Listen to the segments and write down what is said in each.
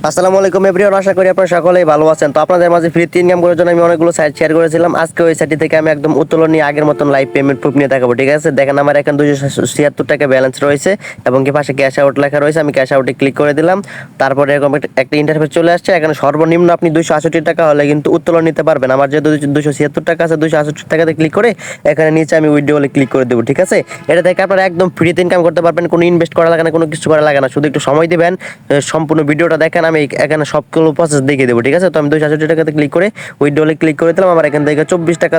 আসসালামু আলাইকুম এভরিওয়ান, আশা করি আপনারা সকলেই ভালো আছেন। তো আপনাদের মাঝে ফ্রি ইনকাম করার জন্য আমি অনেকগুলো সাইট শেয়ার করেছিলাম। আজকে ওই সাইটটি থেকে আমি একদম উত্তোলন নিয়ে আগের মতন লাইভ পেমেন্ট প্রুফ নিয়ে দেখাবো। ঠিক আছে, দেখেন আমার এখানে 276 টাকা ব্যালেন্স রয়েছে এবং কি পাশে ক্যাশ আউট লেখা রয়েছে। আমি ক্যাশ আউটে ক্লিক করে দিলাম। তারপরে এরকম একটা ইন্টারফেস চলে আসছে। এখানে সর্বনিম্ন আপনি 268 টাকা হলে কিন্তু উত্তোলন নিতে পারবেন। আমার যেহেতু 276 টাকা আছে, 268 টাকাতে ক্লিক করে এখানে নিচে আমি উইথড্র বলে ক্লিক করে দেবো। ঠিক আছে, এটা থেকে আপনারা একদম ফ্রিতে ইনকাম করতে পারবেন। কোনো ইনভেস্ট করা লাগে না, কোনো কিছু করা লাগে না, শুধু একটু সময় দিবেন। সম্পূর্ণ ভিডিওটা দেখেন, আমি এখানে সবগুলো প্রসেস দেখিয়ে দেবো। ঠিক আছে, তো আমি 268 টাকাতে ক্লিক করে উইথড্রলে ক্লিক করে দিলাম। আমার এখান থেকে 24 টাকা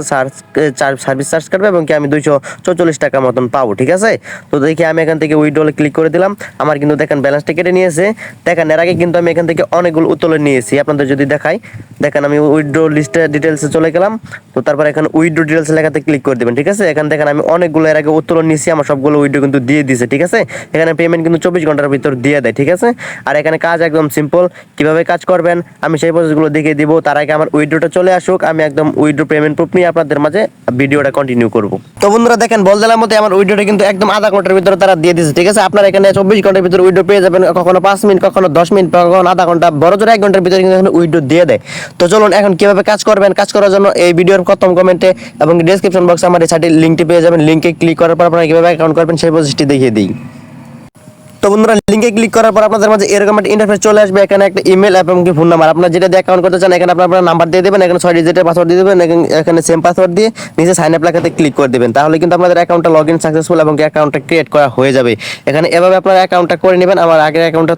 সার্ভিস চার্জ কাটবে এবং কি আমি 244 টাকা মতন পাবো। ঠিক আছে, তো দেখি আমি এখান থেকে উইথড্রলে ক্লিক করে দিলাম। আমার কিন্তু দেখেন ব্যালেন্সটা কেটে নিয়েছে। দেখেন এর আগে কিন্তু আমি এখান থেকে অনেকগুলো উত্তোলন নিয়েছি। আপনাদের যদি দেখাই, দেখেন আমি উইথড্র লিস্টে ডিটেলসে চলে গেলাম। তো তারপর এখানে উইথড্র ডিটেলস লেখাতে ক্লিক করে দেবেন। ঠিক আছে, এখানে দেখেন আমি অনেকগুলো এর আগে উত্তোলন নিয়েছি, আমার সবগুলো উইথড্র কিন্তু দিয়ে দিছে। ঠিক আছে, এখানে পেমেন্ট কিন্তু 24 ঘন্টার ভিতর দিয়ে দেয়। ঠিক আছে, আর এখানে কাজ একদম সিম্পল। কিভাবে কাজ করবেন আমি সেই প্রসেসগুলো দেখিয়ে দিব। তার আগে আমার উইথড্রটা চলে আসুক, আমি একদম উইথড্র পেমেন্ট প্রুফ নিয়ে আপনাদের মাঝে ভিডিওটা কন্টিনিউ করব। তো বন্ধুরা দেখেন, বলদিলাম মতো আমার উইথড্রটা কিন্তু একদম আধা ঘন্টার ভিতরে তারা দিয়ে দিয়েছে। ঠিক আছে, আপনারা এখানে 24 ঘন্টার ভিতরে উইথড্র পেয়ে যাবেন। কখনো 5 মিনিট, কখনো 10 মিনিট, কখনো আধা ঘন্টা, বড় জোর 1 ঘন্টার ভিতরে কিন্তু এখানে উইথড্র দিয়ে দেয়। তো চলুন এখন কিভাবে কাজ করবেন। কাজ করার জন্য এই ভিডিওর প্রথম কমেন্টে এবং ডেসক্রিপশন বক্সে আমার এই সাইটের লিঙ্কটি পেয়ে যাবেন। লিঙ্কে ক্লিক করার পর আপনারা কিভাবে অ্যাকাউন্ট করবেন সেই প্রসেসটি দেখিয়ে দিই। তো বন্ধুরা লিঙ্কে ক্লিক করার পর আপনাদের মাঝে এরকম একটা ইন্টারফেস চলে আসবে। এখানে একটা ইমেল এবং কি ফোন নাম্বার, আপনারা যেটা দিয়ে অ্যাকাউন্ট করতে চান এখানে আপনার নাম্বার দিয়ে দেবেন। এখানে 6 ডিজিটের পাসওয়ার্ড দিয়ে দেবেন। এখানে সেম পাসওয়ার্ড দিয়ে নিচে সাইন আপ লেখাতে ক্লিক করে দেবেন। তাহলে কিন্তু আপনাদের অ্যাকাউন্টটা লগ ইন সাকসেসফুল এবং অ্যাকাউন্টটা ক্রিয়েট করা হয়ে যাবে। এখানে এভাবে আপনারা অ্যাকাউন্টটা করে নেবেন। আমার আগের অ্যাকাউন্টটা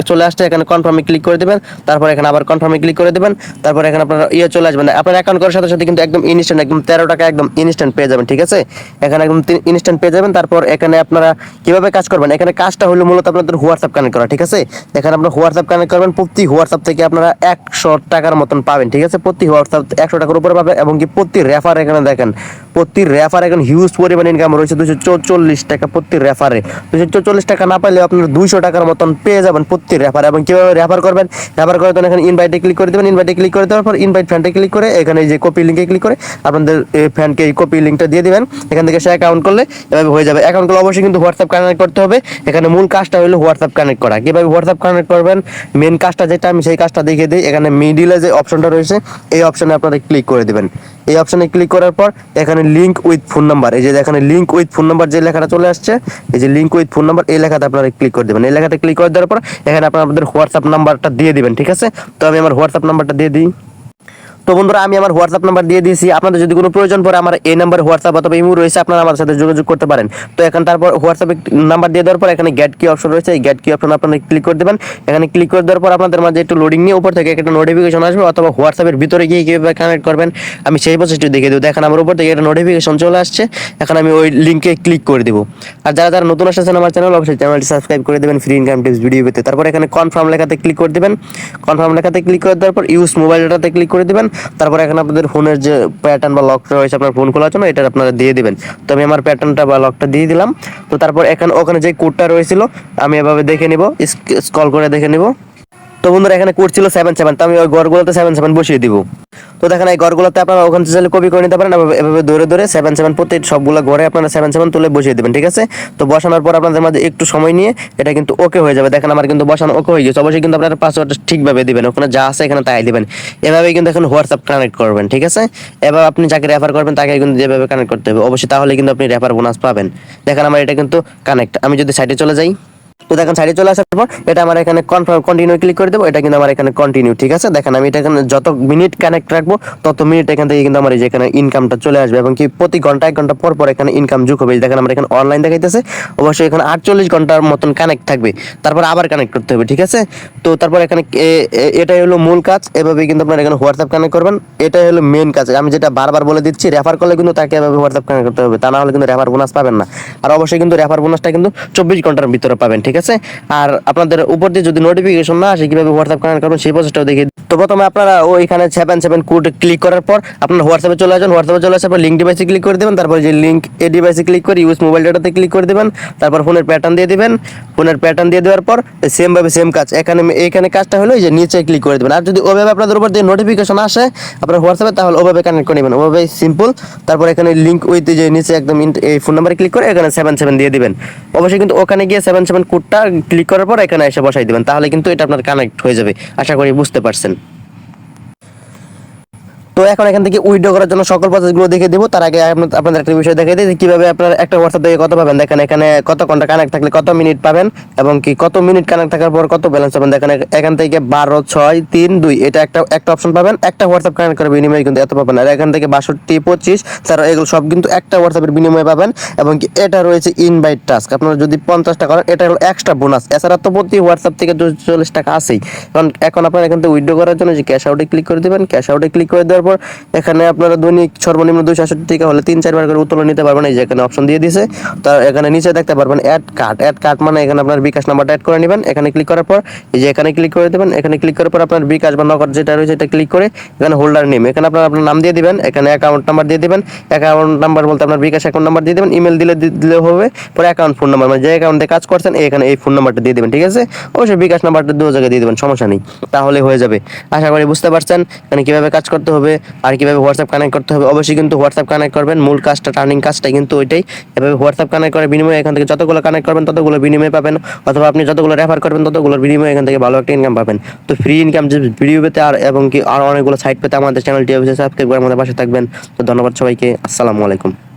চলে আসছে, এখানে কনফার্মে ক্লিক করে দেবেন। তারপর এখানে আবার কনফার্মে ক্লিক করে দেবেন। তারপর এখানে আপনার চলে আসবেন। আপনার অ্যাকাউন্ট করার সাথে সাথে কিন্তু একদম ইনস্ট্যান্ট, একদম 13 টাকা একদম ইনস্ট্যান্ট পেয়ে যাবেন। ঠিক আছে, এখানে একদম ইনস্ট্যান্ট পেয়ে যাবেন। তারপর এখানে আপনারা কিভাবে কাজ করবেন, এখানে কাজটা হলো মূলত আপনাদের হোয়াটসঅ্যাপ কানেক্ট করা। ঠিক আছে, এখানে আপনারা হোয়াটসঅ্যাপ কানেক্ট করবেন। প্রতি হোয়াটসঅ্যাপ থেকে আপনারা 100 টাকার মতন পাবেন। ঠিক আছে, প্রতি হোয়াটসঅ্যাপ 100 টাকার উপরে পাবেন এবং কি প্রতি রেফার, এখানে দেখেন প্রতি রেফার এখন হিউজ পরিমাণ ইনকাম রয়েছে। 244 টাকা প্রতি রেফারে। 244 টাকা না পাইলে আপনার 200 টাকার মতন পেয়ে যাবেন প্রতি রেফার। এবং কিভাবে রেফার করবেন, রেফার করার জন্য এখানে ইনভাইটে ক্লিক করে দেবেন। ইনভাইটে ক্লিক করে দেওয়ার পর ইনভাইট ফ্রেন্ডে ক্লিক করে এখানে এই যে কপি লিঙ্কে ক্লিক করে আপনাদের ফ্রেন্ডকে এই কপি লিঙ্কটা দিয়ে দিবেন। এখান থেকে সে অ্যাকাউন্ট করলে এভাবে হয়ে যাবে। অ্যাকাউন্ট করলে অবশ্যই কিন্তু হোয়াটসঅ্যাপ কানেক্ট করতে হবে। এখানে মূল কাজটা হলো হোয়াটসঅ্যাপ কানেক্ট করা। কিভাবে হোয়াটসঅ্যাপ কানেক্ট করবেন, মেন কাজটা যেটা আমি সেই কাজটা দেখিয়ে দিই। এখানে মিডিলে যে অপশনটা রয়েছে এই অপশনে আপনারা ক্লিক করে দিবেন। এই অপশনে ক্লিক করার পর এখানে লিঙ্ক উইথ ফোন নাম্বার, এই যে এখানে লিঙ্ক উইথ ফোন নাম্বার যে লেখাটা চলে আসছে, এই যে লিঙ্ক উইথ ফোন নাম্বার এই লেখাতে আপনারা ক্লিক করে দেবেন। এই লেখাতে ক্লিক করে দেওয়ার পর এখানে আপনারা আপনাদের হোয়াটসঅ্যাপ নাম্বারটা দিয়ে দিবেন। ঠিক আছে, তো আমি আমার হোয়াটসঅ্যাপ নাম্বারটা দিয়ে দিই। তো বন্ধুরা আমি আমার হোয়াটসঅ্যাপ নাম্বার দিয়ে দিয়েছি। আপনাদের যদি কোনো প্রয়োজন পড়ে আমার এই নাম্বারে হোয়াটসঅ্যাপ অথবা ইমো রয়েছে, আপনারা আমার সাথে যোগাযোগ করতে পারেন। তো এখন তারপর হোয়াটসঅ্যাপে নাম্বার দিয়ে দেওয়ার পর এখানে গেট কি অপশন রয়েছে, এই গেট কি অপশন আপনারা ক্লিক করে দেবেন। এখানে ক্লিক করে দেওয়ার পর আপনাদের মাঝে একটু লোডিং নিয়ে উপর থেকে একটা নোটিফিকেশন আসবে, অথবা হোয়াটসঅ্যাপের ভিতরে গিয়ে কীভাবে কানেক্ট করবেন আমি সেই প্রসেসটি দেখিয়ে দেবো। দেখেন আমার উপর থেকে একটা নোটিফিকেশন চলে আসছে। এখন আমি ওই লিঙ্কে ক্লিক করে দেবো। আর যারা যারা নতুন আসছেন আমার চ্যানেল, অবশ্যই চ্যানেলটি সাবস্ক্রাইব করে দেবেন ফ্রি ইনকাম টিপস ভিডিও পেতে। তারপর এখানে কনফার্ম লেখাতে ক্লিক করে দেবেন। কনফার্ম লেখাতে ক্লিক করে দেওয়ার পর ইউজ মোবাইল ডাটাতে ক্লিক করে দেবেন। তারপর এখানে আপনাদের ফোনের যে প্যাটার্ন বা লকটা রয়েছে আপনার ফোন খোলার জন্য, এটা আপনারা দিয়ে দিবেন। তো আমি আমার প্যাটার্নটা বা লকটা দিয়ে দিলাম। তো তারপর ওখানে যে কোডটা রয়েছিল আমি এভাবে দেখে নিব, স্ক্রল করে দেখে নিব। তো বন্ধুরা এখানে কোড ছিল 77, তো আমি ওই ঘরগুলোতে 77 বসিয়ে দিব। তো দেখেন এই ঘরগুলোতে আপনারা ওখান থেকে কপি করে নিতে পারেন। এভাবে ধরে ধরে 77 প্রতি সবগুলো ঘরে আপনারা 77 তুলে বসিয়ে দেবেন। ঠিক আছে, তো বসানোর পর আপনাদের মাঝে একটু সময় নিয়ে এটা কিন্তু ওকে হয়ে যাবে। দেখেন আমার কিন্তু বসানো ওকে হয়ে গেছে। অবশ্যই কিন্তু আপনারা পাসওয়ার্ডটা ঠিকভাবে দিবেন, ওখানে যা আছে এখানে তাই দিবেন। এভাবেই কিন্তু এখন হোয়াটসঅ্যাপ কানেক্ট করবেন। ঠিক আছে, এবার আপনি যাকে রেফার করবেন তাকে কিন্তু যেভাবে কানেক্ট করতে হবে অবশ্যই, তাহলে কিন্তু আপনি রেফার বোনাস পাবেন। দেখেন আমার এটা কিন্তু কানেক্ট। আমি যদি সাইডে চলে যাই, তো দেখেন সাইডে চলে আসার পর এটা আমার এখানে কনফার্ম কন্টিনিউ ক্লিক করে দেবো। এটা কিন্তু আমার এখানে কন্টিনিউ। ঠিক আছে, দেখেন আমি এটা এখানে যত মিনিট কানেক্ট রাখবো তত মিনিট এখান থেকে কিন্তু আমার এই যে এখানে ইনকামটা চলে আসবে এবং কি প্রতি ঘন্টা 1 ঘন্টা পর পর এখানে ইনকাম যোগ হবে। দেখেন আমরা এখানে অনলাইন দেখাইতেছে, অবশ্যই এখানে 48 ঘন্টার মতন কানেক্ট থাকবে, তারপর আবার কানেক্ট করতে হবে। ঠিক আছে, তো তারপর এখানে এটাই হলো মূল কাজ। এভাবে কিন্তু আপনারা এখানে হোয়াটসঅ্যাপ কানেক্ট করবেন। এটাই হলো মেন কাজ। আমি যেটা বারবার বলে দিচ্ছি, রেফার করলে কিন্তু তাকে এভাবে হোয়াটসঅ্যাপ কানেক্ট করতে হবে, তা না হলে কিন্তু রেফার বোনাস পাবেন না। আর অবশ্যই কিন্তু রেফার বোনাসটা কিন্তু 24 ঘন্টার ভিতরে পাবেন। ঠিক আছে, আর আপনাদের উপর দিয়ে যদি নোটিফিকেশন না আসে কিভাবে হোয়াটসঅ্যাপ কানেক্ট করবেন সেই প্রসেসটাও দেখি। তো প্রথমে আপনারা ওইখানে 77 কোড ক্লিক করার পর আপনারা হোয়াটসঅ্যাপে চলে আসবেন। হোয়াটসঅ্যাপে চলে আসার পর লিঙ্ক ডিভাইসে ক্লিক করে দেবেন। তারপর যে লিঙ্ক এ ডিভাইসে ক্লিক করে ইউজ মোবাইল ডাটাতে ক্লিক করে দেবেন। তারপর ফোনের প্যাটার্ন দিয়ে দিবেন। ফোনের প্যাটার্ন দিয়ে দেওয়ার পর সেম কাজ এখানে কাজটা হলো যে নিচে ক্লিক করে দেবেন। আর যদি ওভাবে আপনাদের উপর দিয়ে নোটিফিকেশন আসে আপনার হোয়াটসঅ্যাপে, তাহলে ওভাবে কানেক্ট করে নেবেন, ওভাবে সিম্পল। তারপর এখানে লিঙ্ক উইথ যে নিচে একদম এই ফোন নাম্বারে ক্লিক করে এখানে 77 দিয়ে দিবেন। অবশ্যই কিন্তু ওখানে গিয়ে 77 কোড কোডটা ক্লিক করার পর এখানে এসে বসাই দিবেন, তাহলে কিন্তু এটা আপনার কানেক্ট হয়ে যাবে। আশা করি বুঝতে পারছেন। তো এখন এখান থেকে উইথড্র করার জন্য সকল প্রসেসগুলো দেখে দেবো। তার আগে আপনাদের একটা বিষয় দেখে দিই, কিভাবে আপনার একটা হোয়াটসঅ্যাপ থেকে কত পাবেন। দেখেন এখানে কত ঘন্টা কানেক্ট থাকলে কত মিনিট পাবেন, এবং কি কত মিনিট কানেক্ট থাকার পর কত ব্যালেন্স পাবেন। দেখেন এখান থেকে 12 6 3 2 এটা একটা অপশন পাবেন। একটা হোয়াটসঅ্যাপ কানেক্ট করে বিনিময়ে কিন্তু এত পাবেন। আর এখান থেকে 62 25 তারা এগুলো সব কিন্তু একটা হোয়াটসঅ্যাপের বিনিময়ে পাবেন। এবং কি এটা রয়েছে ইনভাইট টাস্ক, আপনারা যদি 50টা করেন এটা হলো এক্সট্রা বোনাস। এছাড়া তো প্রতি হোয়াটসঅ্যাপ থেকে 240 টাকা আছেই। কারণ এখন আপনারা এখান থেকে উইথড্র করার জন্য যে ক্যাশ আউটে ক্লিক করে দেবেন, ক্যাশ আউটে ক্লিক করে দেওয়ার পর এখানে আপনারা দৈনিক সর্বনিম্ন 268 টাকা হলে 3-4 বার করে উত্তোলন নিতে পারবেন। এই যে এখানে অপশন দিয়ে দিয়েছে, তার এখানে নিচে দেখতে পারবেন অ্যাড কার্ড মানে এখানে আপনার বিকাশ নাম্বারটা অ্যাড করে নেবেন। এখানে ক্লিক করার পর এই যে এখানে ক্লিক করে দেবেন। এখানে ক্লিক করার পর আপনার বিকাশ বা নগদ যেটা রয়েছে এটা ক্লিক করে এখানে হোল্ডার নেম, এখানে আপনার নাম দিয়ে দিবেন, এখানে অ্যাকাউন্ট নাম্বার দিয়ে দিবেন। অ্যাকাউন্ট নাম্বার বলতে আপনার বিকাশ অ্যাকাউন্ট নাম্বার দিয়ে দিবেন, ইমেল দিলে হবে। পরে অ্যাকাউন্ট ফোন নাম্বার, মানে যে অ্যাকাউন্টে কাজ করছেন এখানে এই ফোন নাম্বারটা দিয়ে দিবেন, ঠিক আছে। অবশ্যই বিকাশ নাম্বারটা দু জায়গায় দিয়ে দিবেন, সমস্যা নেই, তাহলে হয়ে যাবে। আশা করি বুঝতে পারছেন এখানে কিভাবে কাজ করতে হবে আর কিভাবে হোয়াটসঅ্যাপ কানেক্ট করতে হবে। অবশ্যই কিন্তু হোয়াটসঅ্যাপ কানেক্ট করবেন, মূল কাজটা টার্নিং কাজটা কিন্তু ওইটাই। এভাবে হোয়াটসঅ্যাপ কানেক্ট করে বিনিময়ে এখান থেকে যতগুলো কানেক্ট করবেন ততগুলো বিনিময় পাবেন, অথবা আপনি যতগুলো রেফার করবেন ততগুলোর বিনিময়ে এখান থেকে ভালো একটা ইনকাম পাবেন। তো ফ্রি ইনকাম যে ভিডিও পেতে আর এবং কি আরো অনেকগুলো সাইট পেতে আমাদের চ্যানেলটি অবশ্যই সাবস্ক্রাইব করে আমাদের পাশে থাকবেন। তো ধন্যবাদ সবাইকে, আসসালামু আলাইকুম।